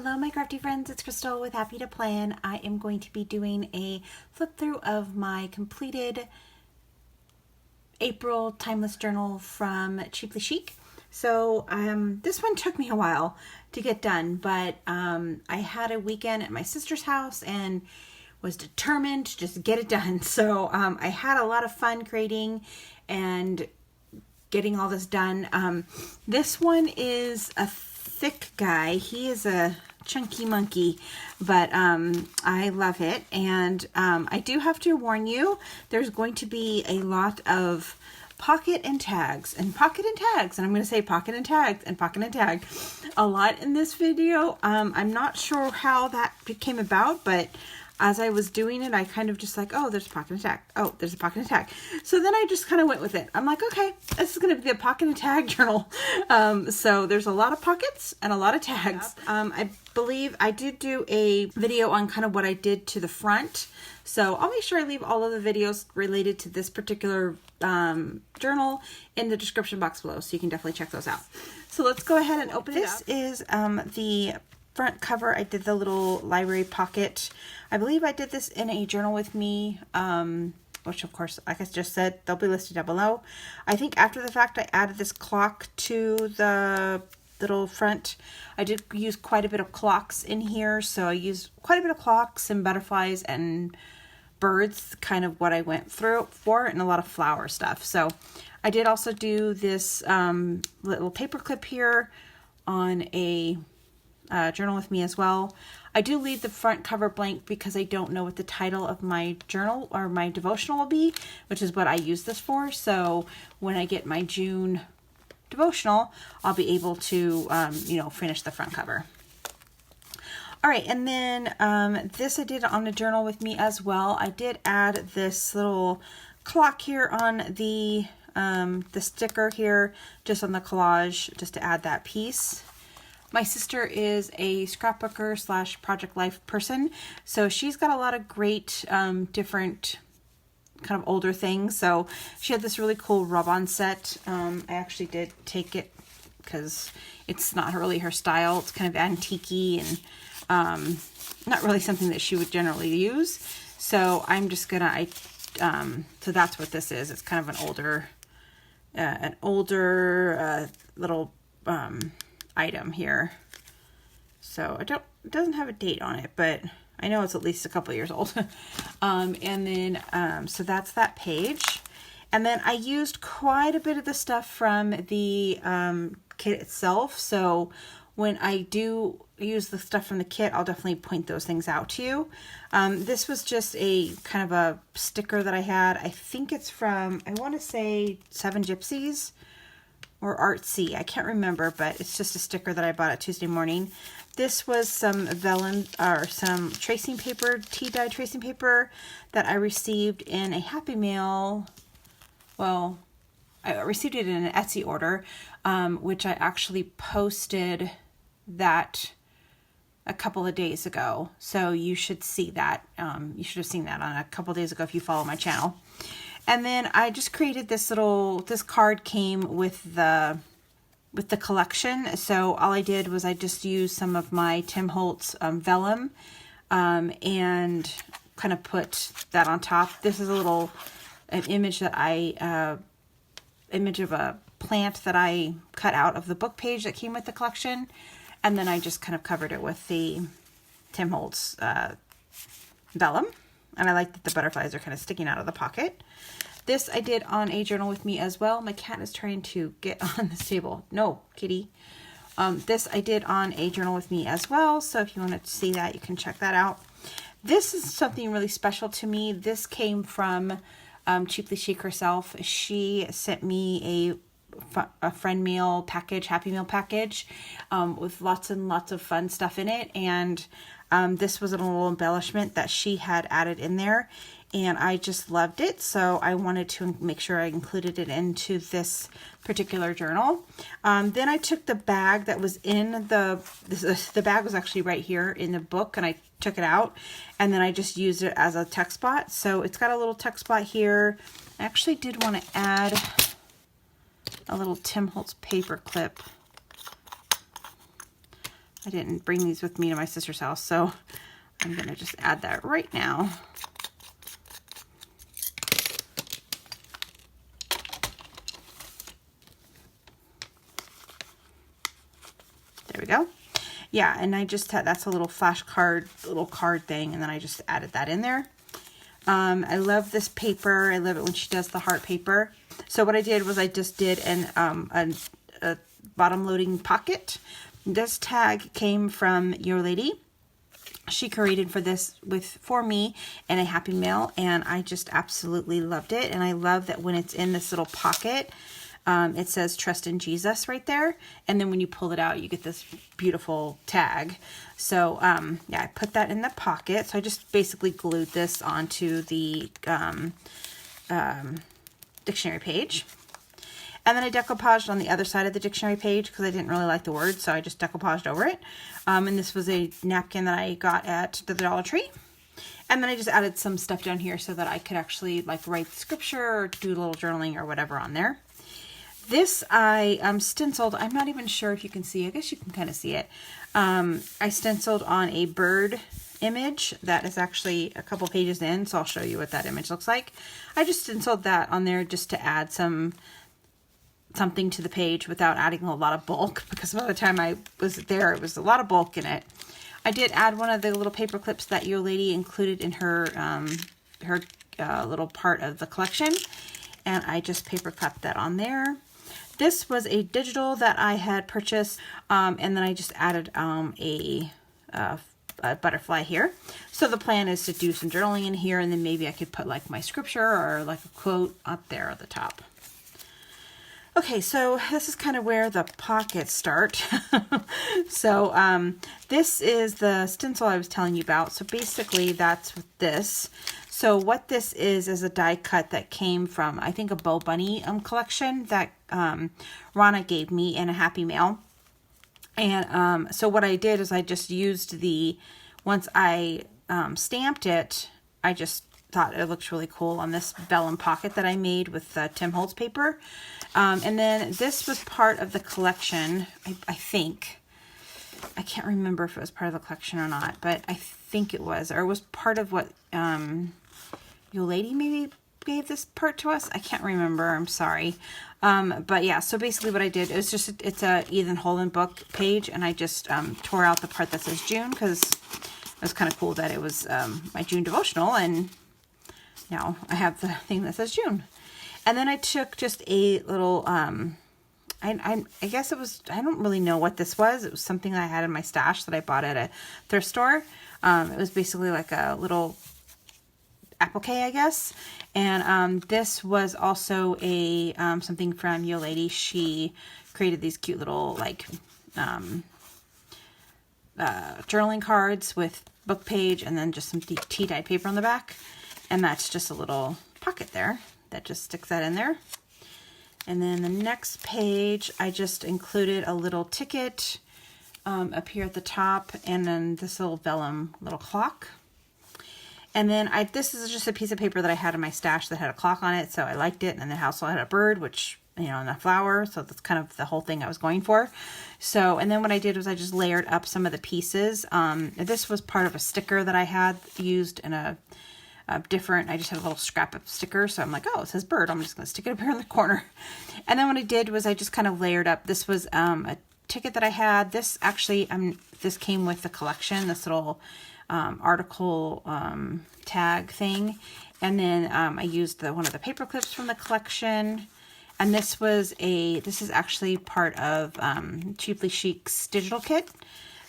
Hello my crafty friends, it's Crystal with Happy to Plan. I am going to be doing a flip through of my completed April timeless journal from Cheaply Chic. So this one took me a while to get done, but I had a weekend at my sister's house and was determined to just get it done. So I had a lot of fun creating and getting all this done. This one is a thick guy. He is a chunky monkey, but I love it. And I do have to warn you, there's going to be a lot of pocket and tags, and I'm going to say pocket and tags and pocket and tag a lot in this video. I'm not sure how that came about, but as I was doing it, I kind of just like, oh, there's a pocket and tag. Oh, there's a pocket and tag. So then I just kind of went with it. I'm like, okay, this is going to be a pocket and tag journal. So there's a lot of pockets and a lot of tags. I believe I did do a video on kind of what I did to the front. So I'll make sure I leave all of the videos related to this particular journal in the description box below. So you can definitely check those out. So let's go ahead and open it up. This is the front cover. I did the little library pocket. I believe I did this in a journal with me, which of course, like I just said, they'll be listed down below. I think after the fact, I added this clock to the little front. I did use quite a bit of clocks in here, so I used quite a bit of clocks and butterflies and birds, kind of what I went through for, and a lot of flower stuff. So I did also do this little paper clip here on a journal with me as well. I do leave the front cover blank because I don't know what the title of my journal or my devotional will be, which is what I use this for. So when I get my June devotional, I'll be able to, finish the front cover. All right, and then this I did on the journal with me as well. I did add this little clock here on the sticker here, just on the collage, just to add that piece. My sister is a scrapbooker / project life person, so she's got a lot of great different kind of older things. So she had this really cool rub-on set. I actually did take it because it's not really her style. It's kind of antique-y and not really something that she would generally use. So I'm just gonna, so that's what this is. It's kind of an older little item here. So it doesn't have a date on it, but I know it's at least a couple years old. And then so that's that page. And then I used quite a bit of the stuff from the kit itself. So when I do use the stuff from the kit, I'll definitely point those things out to you. This was just a kind of a sticker that I had. I think it's from, I want to say 7 Gypsies or Artsy. I can't remember, but it's just a sticker that I bought at Tuesday Morning. This was some vellum or some tracing paper, tea dye tracing paper that I received in a Happy Mail. Well, I received it in an Etsy order, which I actually posted that a couple of days ago. So you should see that. You should have seen that on a couple of days ago if you follow my channel. And then I just created this card came with the collection. So all I did was I just used some of my Tim Holtz vellum and kind of put that on top. This is an image that image of a plant that I cut out of the book page that came with the collection. And then I just kind of covered it with the Tim Holtz vellum. And I like that the butterflies are kind of sticking out of the pocket. This I did on a journal with me as well. My cat is trying to get on this table. No, kitty. This I did on a journal with me as well. So if you want to see that, you can check that out. This is something really special to me. This came from Cheaply Chic herself. She sent me a friend meal package, Happy Meal package, with lots and lots of fun stuff in it. And this was a little embellishment that she had added in there, and I just loved it. So I wanted to make sure I included it into this particular journal. Then I took the bag that was in the bag was actually right here in the book, and I took it out, and then I just used it as a tuck spot. So it's got a little tuck spot here. I actually did want to add a little Tim Holtz paper clip. I didn't bring these with me to my sister's house, so I'm going to just add that right now. There we go. Yeah, and I just had, that's a little flashcard, little card thing, and then I just added that in there. I love this paper. I love it when she does the heart paper. So what I did was I just did a bottom loading pocket. This tag came from Yaleidy. She created for me and a Happy Mail, and I just absolutely loved it. And I love that when it's in this little pocket, it says trust in Jesus right there. And then when you pull it out, you get this beautiful tag. So, yeah, I put that in the pocket. So I just basically glued this onto the dictionary page. And then I decoupaged on the other side of the dictionary page because I didn't really like the word. So I just decoupaged over it. And this was a napkin that I got at the Dollar Tree. And then I just added some stuff down here so that I could actually like write the scripture or do a little journaling or whatever on there. This I stenciled. I'm not even sure if you can see. I guess you can kind of see it. I stenciled on a bird image that is actually a couple pages in, so I'll show you what that image looks like. I just stenciled that on there just to add something to the page without adding a lot of bulk, because by the time I was there, it was a lot of bulk in it. I did add one of the little paper clips that Yaleidy included in her little part of the collection, and I just paper cut that on there. This was a digital that I had purchased, and then I just added a butterfly here. So the plan is to do some journaling in here, and then maybe I could put like my scripture or like a quote up there at the top. Okay, so this is kind of where the pockets start. So this is the stencil I was telling you about. So basically that's this. So what this is a die cut that came from, I think, a Bo Bunny collection that Rana gave me in a Happy Mail. And so what I did is I just used once I stamped it, I just thought it looked really cool on this vellum pocket that I made with Tim Holtz paper. And then this was part of the collection, I think. I can't remember if it was part of the collection or not, but I think it was, or it was part of what Yaleidy maybe gave this part to us. I can't remember. I'm sorry. But yeah, so basically what I did is just, it's a Ethan Holland book page, and I just tore out the part that says June because it was kind of cool that it was my June devotional, and now I have the thing that says June. And then I took just a little, I guess it was, I don't really know what this was. It was something I had in my stash that I bought at a thrift store. It was basically like a little applique, I guess. And this was also a something from Yaleidy. She created these cute little like journaling cards with book page and then just some tea-dyed paper on the back. And that's just a little pocket there that just sticks that in there. And then the next page, I just included a little ticket up here at the top, and then this little vellum little clock. And then this is just a piece of paper that I had in my stash that had a clock on it, so I liked it. And then also had a bird, which, you know, and a flower, so that's kind of the whole thing I was going for. So, and then what I did was I just layered up some of the pieces. This was part of a sticker that I had used in a different, I just had a little scrap of sticker, so I'm like, oh, it says bird, I'm just going to stick it up here in the corner. And then what I did was I just kind of layered up, this was a ticket that I had. This actually, this came with the collection, this little article tag thing. And then I used one of the paper clips from the collection. And this is actually part of Cheaply Chic's digital kit.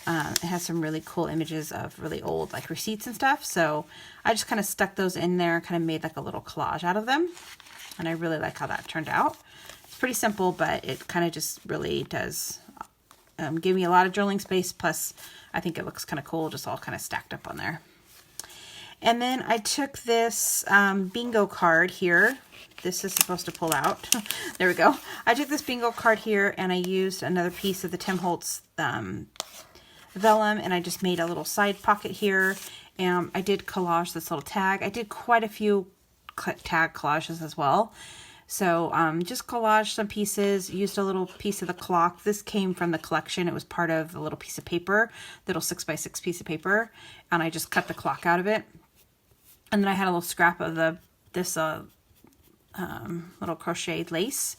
It has some really cool images of really old like receipts and stuff. So I just kind of stuck those in there and kind of made like a little collage out of them. And I really like how that turned out. It's pretty simple, but it kind of just really does give me a lot of journaling space. Plus, I think it looks kind of cool, just all kind of stacked up on there. And then I took this bingo card here. This is supposed to pull out. There we go. I took this bingo card here and I used another piece of the Tim Holtz vellum, and I just made a little side pocket here, and I did collage this little tag. I did quite a few tag collages as well. So just collaged some pieces, used a little piece of the clock. This came from the collection. It was part of a little piece of paper, little 6x6 piece of paper, and I just cut the clock out of it. And then I had a little scrap of this little crocheted lace,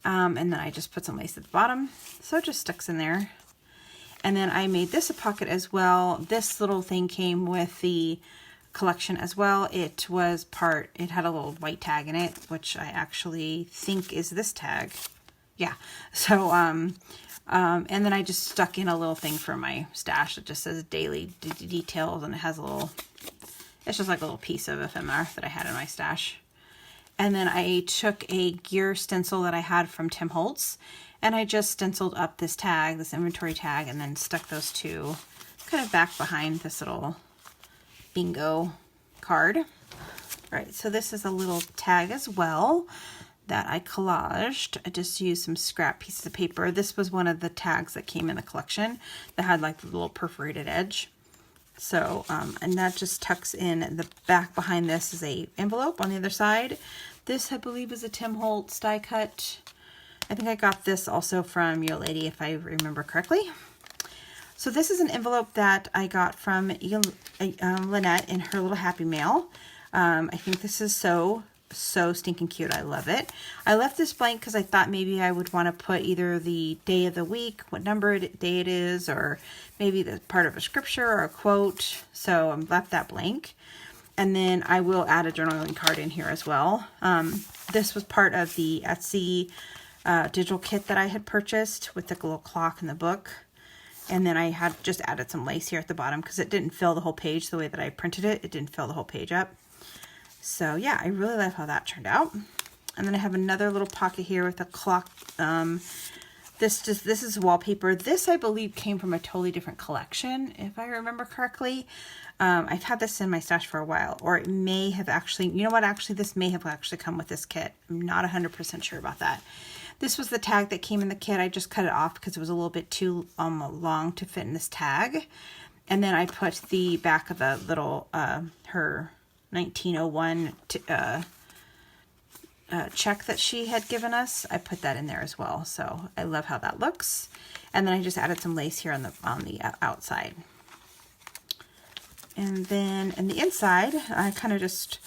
and then I just put some lace at the bottom, so it just sticks in there. And then I made this a pocket as well. This little thing came with the collection as well. It had a little white tag in it, which I actually think is this tag. Yeah. So, and then I just stuck in a little thing for my stash. It just says daily details, and it has it's just like a little piece of ephemera that I had in my stash. And then I took a gear stencil that I had from Tim Holtz, and I just stenciled up this tag, this inventory tag, and then stuck those two kind of back behind this little bingo card. Right, so this is a little tag as well that I collaged. I just used some scrap pieces of paper. This was one of the tags that came in the collection that had like the little perforated edge. So, and that just tucks in the back behind. This is a envelope on the other side. This, I believe, is a Tim Holtz die cut. I think I got this also from Yaleidy, if I remember correctly. So this is an envelope that I got from Lynette in her little Happy Mail. I think this is so stinking cute. I love it. I left this blank because I thought maybe I would want to put either the day of the week, what day it is, or maybe the part of a scripture or a quote. So I left that blank. And then I will add a journaling card in here as well. This was part of the Etsy digital kit that I had purchased with the little clock and the book. And then I had just added some lace here at the bottom because it didn't fill the whole page the way that I printed it. It didn't fill the whole page up. So yeah, I really love how that turned out. And then I have another little pocket here with a clock. This is wallpaper. This, I believe, came from a totally different collection, if I remember correctly. I've had this in my stash for a while, or it may have actually, you know what, actually, this may have actually come with this kit. I'm not 100% sure about that. This was the tag that came in the kit. I just cut it off because it was a little bit too long to fit in this tag. And then I put the back of the little, her 1901 check that she had given us. I put that in there as well. So I love how that looks. And then I just added some lace here on the outside. And then in the inside, I kind of just,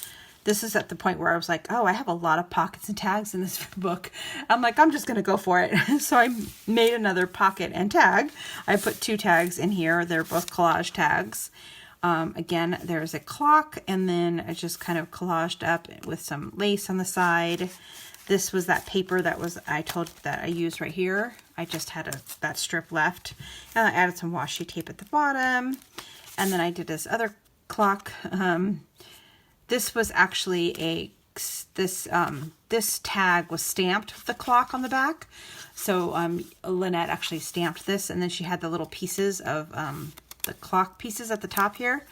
this is at the point where I was like, oh, I have a lot of pockets and tags in this book. I'm like, I'm just going to go for it. So I made another pocket and tag. I put two tags in here. They're both collage tags. Again, there's a clock, and then I just kind of collaged up with some lace on the side. This was that paper that I used right here. I just had that strip left, and I added some washi tape at the bottom. And then I did this other clock. This was actually this tag was stamped with the clock on the back. So Lynette actually stamped this, and then she had the little pieces of the clock pieces at the top here.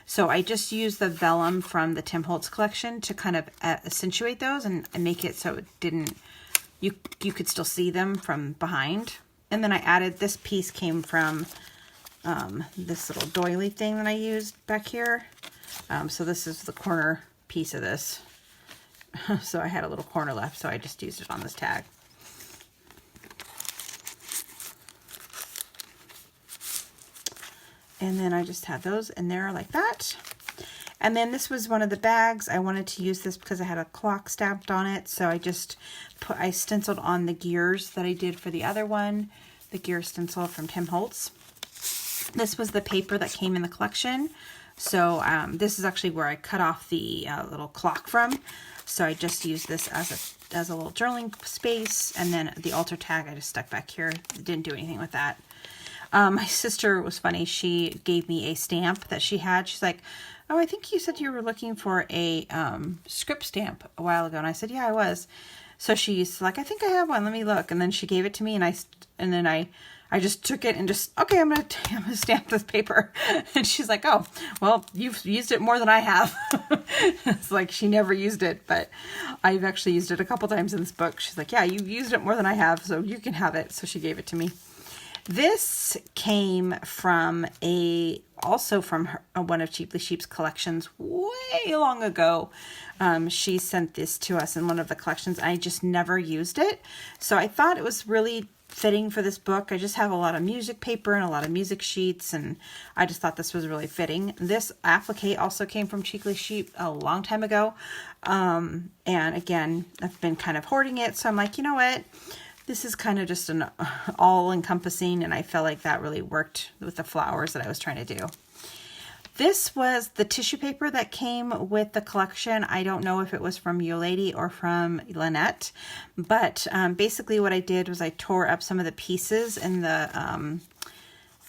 So I just used the vellum from the Tim Holtz collection to kind of accentuate those and make it so it didn't, you could still see them from behind. And then I added, this piece came from this little doily thing that I used back here. So this is the corner piece of this. So I had a little corner left, so I just used it on this tag. And then I just had those in there like that. And then this was one of the bags. I wanted to use this because I had a clock stamped on it. So I stenciled on the gears that I did for the other one, the gear stencil from Tim Holtz. This was the paper that came in the collection. So this is actually where I cut off the little clock from. So I just used this as a little journaling space. And then the altar tag I just stuck back here. Didn't do anything with that. My sister was funny. She gave me a stamp that she had. She's like, oh, I think you said you were looking for a script stamp a while ago. And I said, yeah, I was. So she's like, I think I have one. Let me look. And then she gave it to me, and then I just took it and just, okay, I'm gonna stamp this paper. And she's like, oh, well, you've used it more than I have. It's like she never used it, but I've actually used it a couple times in this book. She's like, yeah, you've used it more than I have, so you can have it. So she gave it to me. This came from also from one of Cheaply Chic's collections way long ago. She sent this to us in one of the collections. I just never used it. So I thought it was really fitting for this book. I just have a lot of music paper and a lot of music sheets, and I just thought this was really fitting. This applique also came from Cheaply Chic a long time ago. And again, I've been kind of hoarding it. So I'm like, you know what? This is kind of just an all-encompassing, and I felt like that really worked with the flowers that I was trying to do. This was the tissue paper that came with the collection. I don't know if it was from Yaleidy or from Lynette, but basically what I did was I tore up some of the pieces in the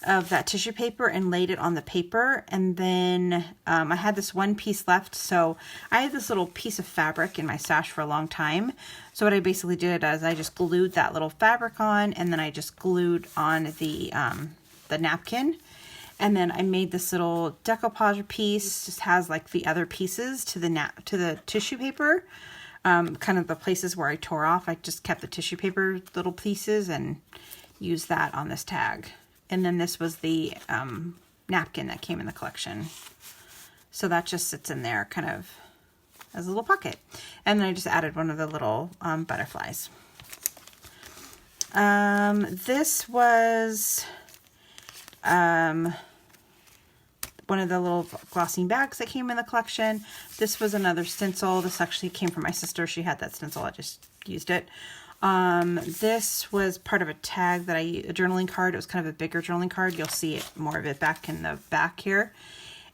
of that tissue paper and laid it on the paper, and then I had this one piece left, so I had this little piece of fabric in my stash for a long time. So what I basically did is I just glued that little fabric on, and then I just glued on the napkin, and then I made this little decoupage piece. Just has like the other pieces to the tissue paper, kind of the places where I tore off. I just kept the tissue paper little pieces and used that on this tag. And then this was the napkin that came in the collection. So that just sits in there kind of as a little pocket. And then I just added one of the little butterflies. This was one of the little glossing bags that came in the collection. This was another stencil. This actually came from my sister. She had that stencil. I just used it. This was part of a tag that a journaling card. It was kind of a bigger journaling card. You'll see it, more of it back in the back here.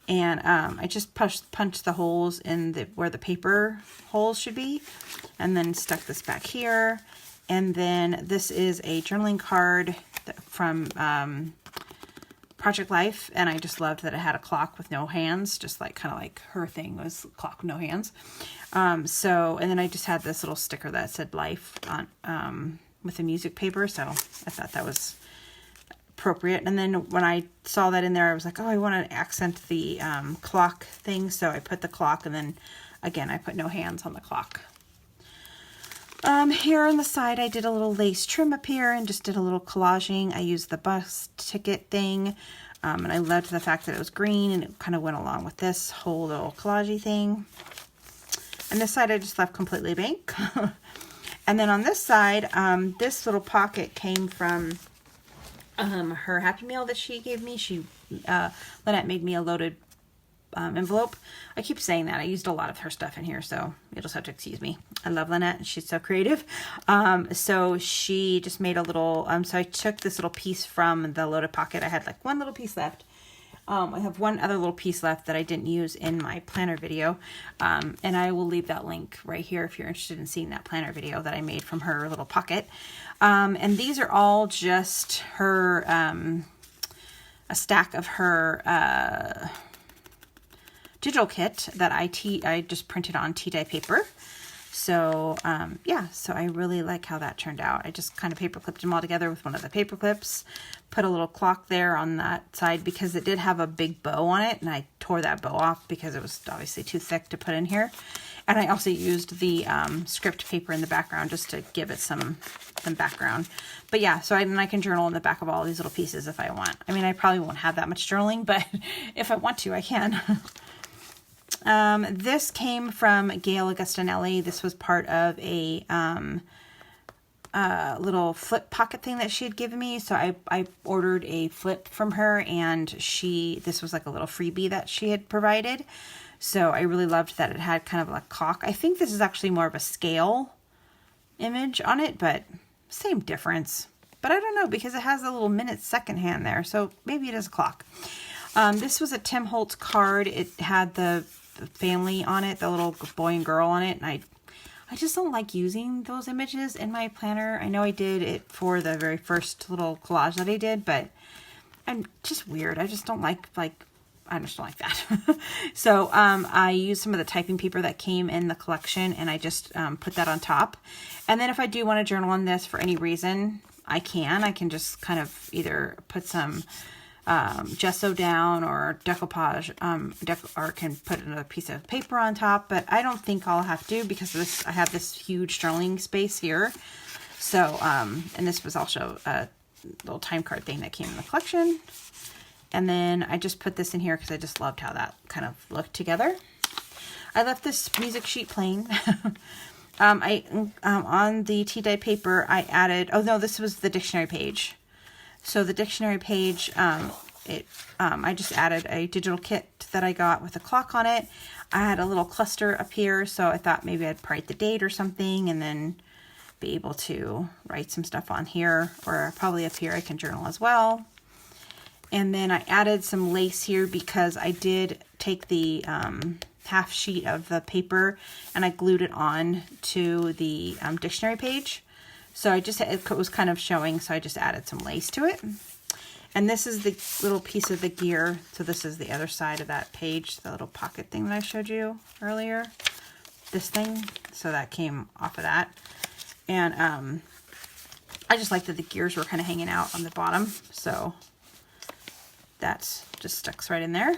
And I just punched the holes in where the paper holes should be, and then stuck this back here. And then this is a journaling card from Project Life, and I just loved that it had a clock with no hands, just like kind of like her thing was clock with no hands. And then I just had this little sticker that said Life on with the music paper, so I thought that was appropriate. And then when I saw that in there, I was like, oh, I want to accent the clock thing, so I put the clock, and then again I put no hands on the clock. Here on the side, I did a little lace trim up here and just did a little collaging. I used the bus ticket thing, and I loved the fact that it was green, and it kind of went along with this whole little collagey thing. And this side I just left completely blank. And then on this side, this little pocket came from her Happy Meal that she gave me. Lynette made me a loaded envelope. I keep saying that. I used a lot of her stuff in here, so you'll just have to excuse me. I love Lynette. She's so creative. So she just made a little, so I took this little piece from the loaded pocket. I had like one little piece left. I have one other little piece left that I didn't use in my planner video. And I will leave that link right here if you're interested in seeing that planner video that I made from her little pocket. And these are all just her, a stack of her, digital kit that I just printed on tea dye paper. So yeah, so I really like how that turned out. I just kind of paper clipped them all together with one of the paper clips, put a little clock there on that side because it did have a big bow on it, and I tore that bow off because it was obviously too thick to put in here. And I also used the script paper in the background just to give it some background. But yeah, so I can journal in the back of all these little pieces if I want. I mean, I probably won't have that much journaling, but if I want to, I can. This came from Gail Augustinelli. This was part of a little flip pocket thing that she had given me. So I ordered a flip from her, and this was like a little freebie that she had provided. So I really loved that it had kind of a clock. I think this is actually more of a scale image on it, but same difference. But I don't know, because it has a little minute second hand there. So maybe it is a clock. This was a Tim Holtz card. It had the family on it, the little boy and girl on it, and I just don't like using those images in my planner. I know I did it for the very first little collage that I did, but I'm just weird. I just don't like I just don't like that. So I used some of the typing paper that came in the collection, and I just put that on top. And then if I do want to journal on this for any reason, I can just kind of either put some gesso down or decoupage, or can put another piece of paper on top, but I don't think I'll have to because I have this huge journaling space here. So, and this was also a little time card thing that came in the collection. And then I just put this in here because I just loved how that kind of looked together. I left this music sheet plain. On the tea dye paper, I added, oh no, this was the dictionary page. So the dictionary page, I just added a digital kit that I got with a clock on it. I had a little cluster up here, so I thought maybe I'd write the date or something and then be able to write some stuff on here, or probably up here I can journal as well. And then I added some lace here because I did take the half sheet of the paper and I glued it on to the dictionary page. So it was kind of showing, so I just added some lace to it. And this is the little piece of the gear. So this is the other side of that page, the little pocket thing that I showed you earlier. This thing. So that came off of that. And I just liked that the gears were kind of hanging out on the bottom. So that's just sticks right in there.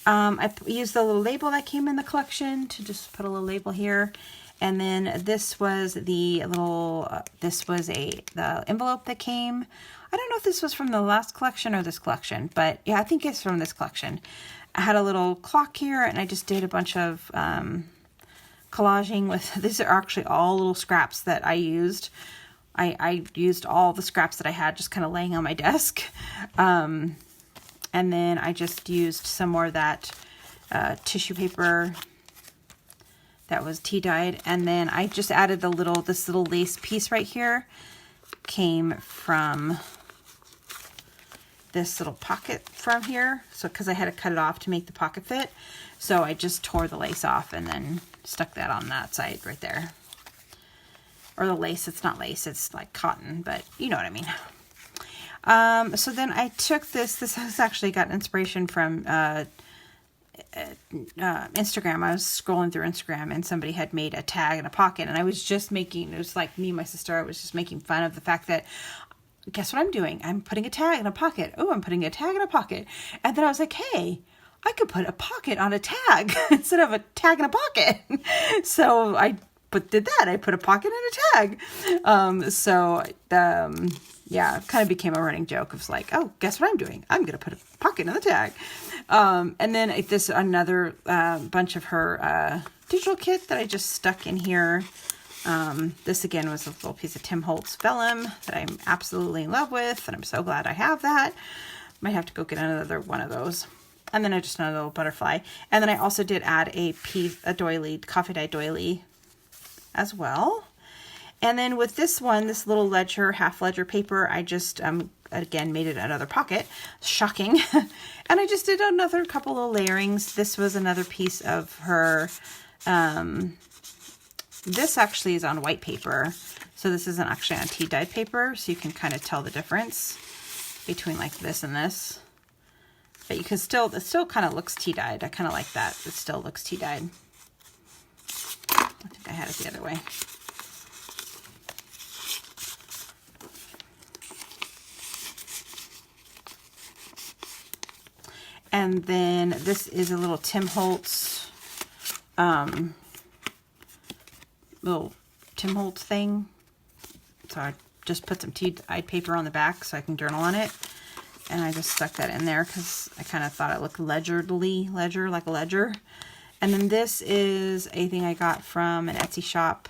I used the little label that came in the collection to just put a little label here. And then this was the little, the envelope that came. I don't know if this was from the last collection or this collection, but yeah, I think it's from this collection. I had a little clock here and I just did a bunch of collaging with, these are actually all little scraps that I used. I used all the scraps that I had just kind of laying on my desk. And then I just used some more of that tissue paper that was tea dyed. And then I just added this little lace piece right here. Came from this little pocket from here. So, because I had to cut it off to make the pocket fit. So I just tore the lace off and then stuck that on that side right there. Or the lace, it's not lace, it's like cotton, but you know what I mean. So then I took this has actually got inspiration from Instagram. I was scrolling through Instagram and somebody had made a tag in a pocket, and I was just making, it was like me and my sister, I was just making fun of the fact that, guess what I'm doing? I'm putting a tag in a pocket. Oh, I'm putting a tag in a pocket. And then I was like, hey, I could put a pocket on a tag instead of a tag in a pocket. So I did that. I put a pocket in a tag. Yeah, it kind of became a running joke of like, oh, guess what I'm doing? I'm going to put a pocket in the tag. And then another bunch of her digital kit that I just stuck in here. This again was a little piece of Tim Holtz vellum that I'm absolutely in love with, and I'm so glad I have that. Might have to go get another one of those. And then I just another little butterfly. And then I also did add a doily, coffee dye doily as well. And then with this one, this little ledger, half ledger paper, I just, again, made it another pocket. Shocking. And I just did another couple of layerings. This was another piece of her, this actually is on white paper. So this isn't actually on tea dyed paper. So you can kind of tell the difference between like this and this. But you can still, it still kind of looks tea dyed. I kind of like that. It still looks tea dyed. I think I had it the other way. And then this is a little Tim Holtz, little Tim Holtz thing. So I just put some tea-dyed paper on the back so I can journal on it. And I just stuck that in there because I kind of thought it looked like a ledger. And then this is a thing I got from an Etsy shop.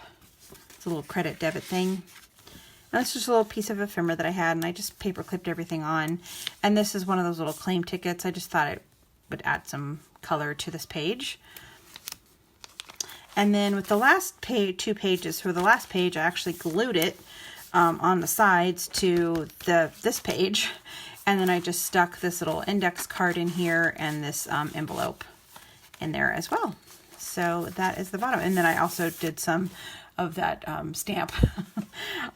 It's a little credit debit thing. And this is just a little piece of ephemera that I had, and I just paper clipped everything on. And this is one of those little claim tickets. I just thought it would add some color to this page. And then with the last two pages, for the last page, I actually glued it on the sides to this page. And then I just stuck this little index card in here and this envelope in there as well. So that is the bottom. And then I also did some of that stamp.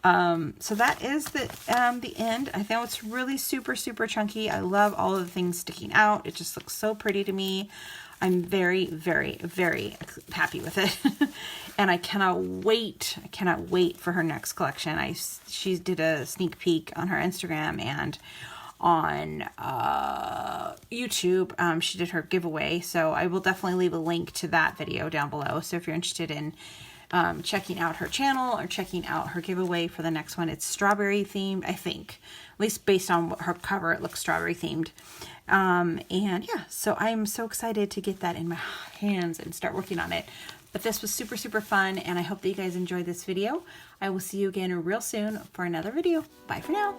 So that is the end. I think it's really super, super chunky. I love all of the things sticking out. It just looks so pretty to me. I'm very, very, very happy with it. And I cannot wait. I cannot wait for her next collection. She did a sneak peek on her Instagram and on YouTube. She did her giveaway. So I will definitely leave a link to that video down below. So if you're interested in checking out her channel or checking out her giveaway for the next one. It's strawberry themed, I think. At least based on her cover, it looks strawberry themed. And yeah, so I'm so excited to get that in my hands and start working on it. But this was super, super fun, and I hope that you guys enjoyed this video. I will see you again real soon for another video. Bye for now.